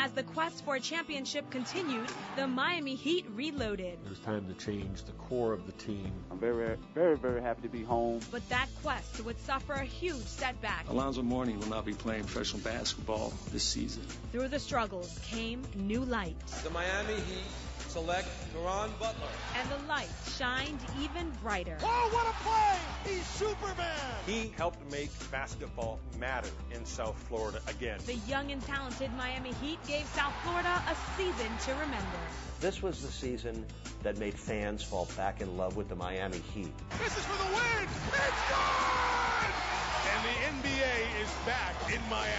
As the quest for a championship continued, the Miami Heat reloaded. It was time to change the core of the team. I'm very, very, very happy to be home. But that quest would suffer a huge setback. Affanso Anglin will not be playing professional basketball this season. Through the struggles came new light. The Miami Heat select Caron Butler. And the light shined even brighter. Oh, what a play! He's Superman! He helped make basketball matter in South Florida again. The young and talented Miami Heat gave South Florida a season to remember. This was the season that made fans fall back in love with the Miami Heat. This is for the win! It's good! And the NBA is back in Miami.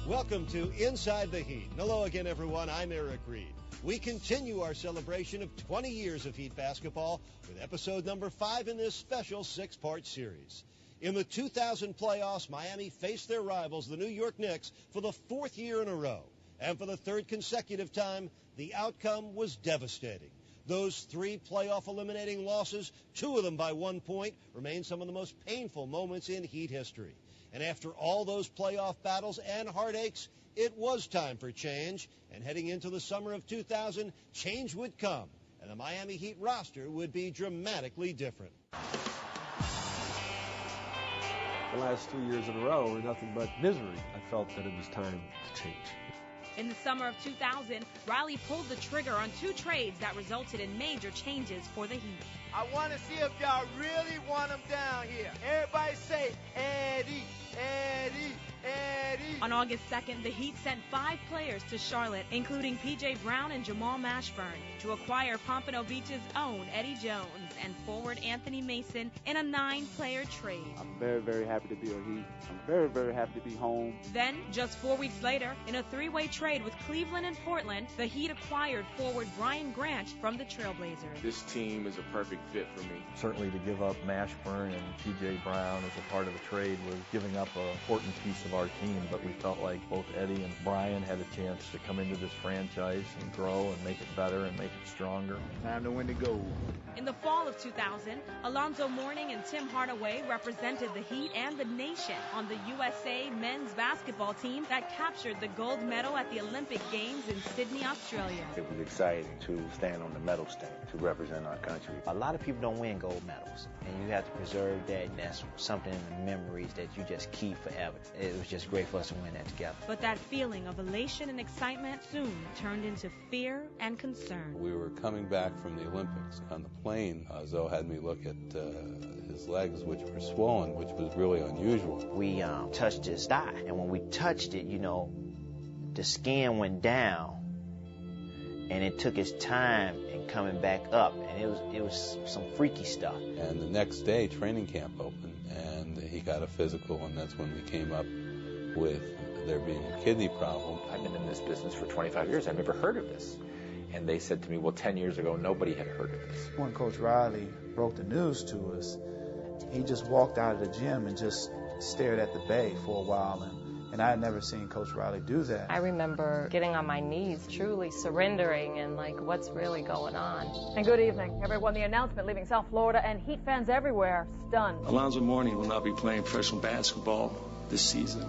Welcome to Inside the Heat. Hello again, everyone. I'm Eric Reed. We continue our celebration of 20 years of Heat basketball with episode number 5 in this special 6-part series. In the 2000 playoffs, Miami faced their rivals, the New York Knicks, for the 4th year in a row. And for the 3rd consecutive time, the outcome was devastating. Those 3 playoff eliminating losses, 2 of them by 1 point, remain some of the most painful moments in Heat history. And after all those playoff battles and heartaches, it was time for change. And heading into the summer of 2000, change would come, and the Miami Heat roster would be dramatically different. The last 3 years in a row were nothing but misery. I felt that it was time to change. In the summer of 2000, Riley pulled the trigger on 2 trades that resulted in major changes for the Heat. I want to see if y'all really want them down here. Everybody say, Eddie, Eddie, Eddie. On August 2nd, the Heat sent 5 players to Charlotte, including P.J. Brown and Jamal Mashburn, to acquire Pompano Beach's own Eddie Jones and forward Anthony Mason in a 9-player trade. I'm very, very happy to be a Heat. I'm very, very happy to be home. Then, just 4 weeks later, in a 3-way trade with Cleveland and Portland, the Heat acquired forward Brian Grant from the Trailblazers. This team is a perfect fit for me. Certainly to give up Mashburn and P.J. Brown as a part of the trade was giving up an important piece of our team, but we felt like both Eddie and Brian had a chance to come into this franchise and grow and make it better and make it stronger. Time to win the gold. In the fall of 2000, Alonzo Mourning and Tim Hardaway represented the Heat and the nation on the USA men's basketball team that captured the gold medal at the Olympic Games in Sydney, Australia. It was exciting to stand on the medal stand to represent our country. A lot of people don't win gold medals, and you have to preserve that, and that's something in the memories that you just keep forever. It was just great for us to win that together. But that feeling of elation and excitement soon turned into fear and concern. We were coming back from the Olympics. On the plane, Zoe had me look at his legs, which were swollen, which was really unusual. We touched his thigh, and when we touched it, the skin went down, and it took its time in coming back up, and it was some freaky stuff. And the next day, training camp opened, and he got a physical, and that's when we came up with there being a kidney problem. I've been in this business for 25 years. I've never heard of this. And they said to me, well, 10 years ago, nobody had heard of this. When Coach Riley broke the news to us, he just walked out of the gym and just stared at the bay for a while. And I had never seen Coach Riley do that. I remember getting on my knees, truly surrendering and what's really going on. And good evening, everyone. The announcement leaving South Florida and Heat fans everywhere stunned. Affanso Anglin will not be playing professional basketball this season.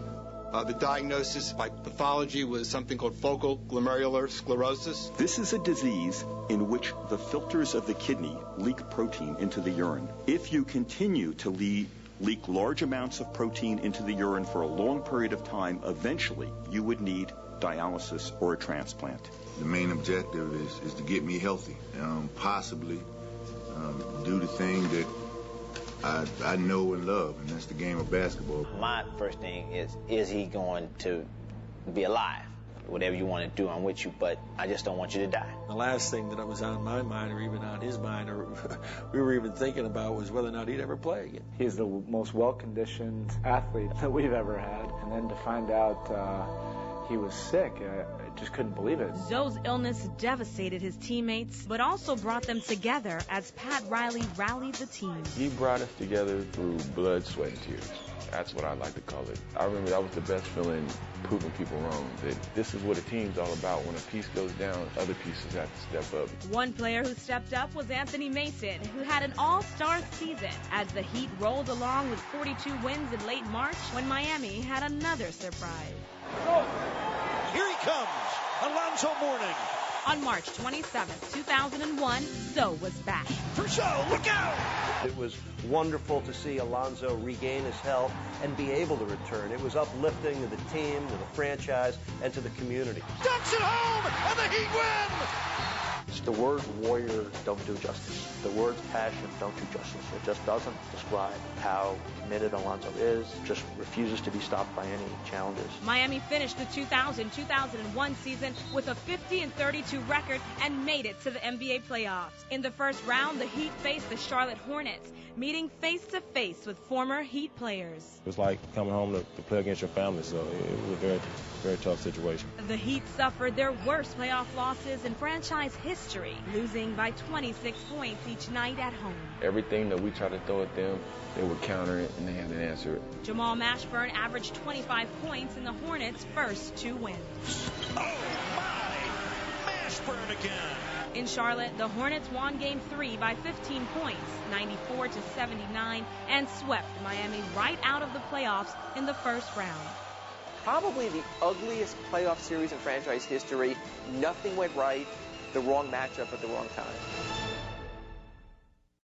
The diagnosis by pathology was something called focal glomerular sclerosis. This is a disease in which the filters of the kidney leak protein into the urine. If you continue to leak large amounts of protein into the urine for a long period of time, eventually you would need dialysis or a transplant. The main objective is to get me healthy, possibly do the thing that I know and love, and that's the game of basketball. My first thing is he going to be alive? Whatever you want to do, I'm with you, but I just don't want you to die. The last thing that was on my mind, or even on his mind, or we were even thinking about, was whether or not he'd ever play again. He's the most well-conditioned athlete that we've ever had, and then to find out he was sick, just couldn't believe it. Zoe's illness devastated his teammates, but also brought them together as Pat Riley rallied the team. He brought us together through blood, sweat, and tears. That's what I like to call it. I remember that was the best feeling, proving people wrong, that this is what a team's all about. When a piece goes down, other pieces have to step up. One player who stepped up was Anthony Mason, who had an all-star season as the Heat rolled along with 42 wins in late March when Miami had another surprise. Here he comes, Alonzo Mourning. On March 27, 2001, Zoe was back. For Zoe, look out! It was wonderful to see Alonzo regain his health and be able to return. It was uplifting to the team, to the franchise, and to the community. Dunks it home, and the Heat win! The word warrior don't do justice. The words passion don't do justice. It just doesn't describe how committed Alonzo is, just refuses to be stopped by any challenges. Miami finished the 2000-2001 season with a 50-32 record and made it to the NBA playoffs. In the first round, the Heat faced the Charlotte Hornets, meeting face-to-face with former Heat players. It was like coming home to play against your family, so it was a very, very tough situation. The Heat suffered their worst playoff losses in franchise history, losing by 26 points each night at home. Everything that we tried to throw at them, they would counter it, and they had to answer it. Jamal Mashburn averaged 25 points in the Hornets' first 2 wins. Oh, my! Mashburn again! In Charlotte, the Hornets won Game 3 by 15 points, 94-79, and swept Miami right out of the playoffs in the first round. Probably the ugliest playoff series in franchise history. Nothing went right. The wrong matchup at the wrong time.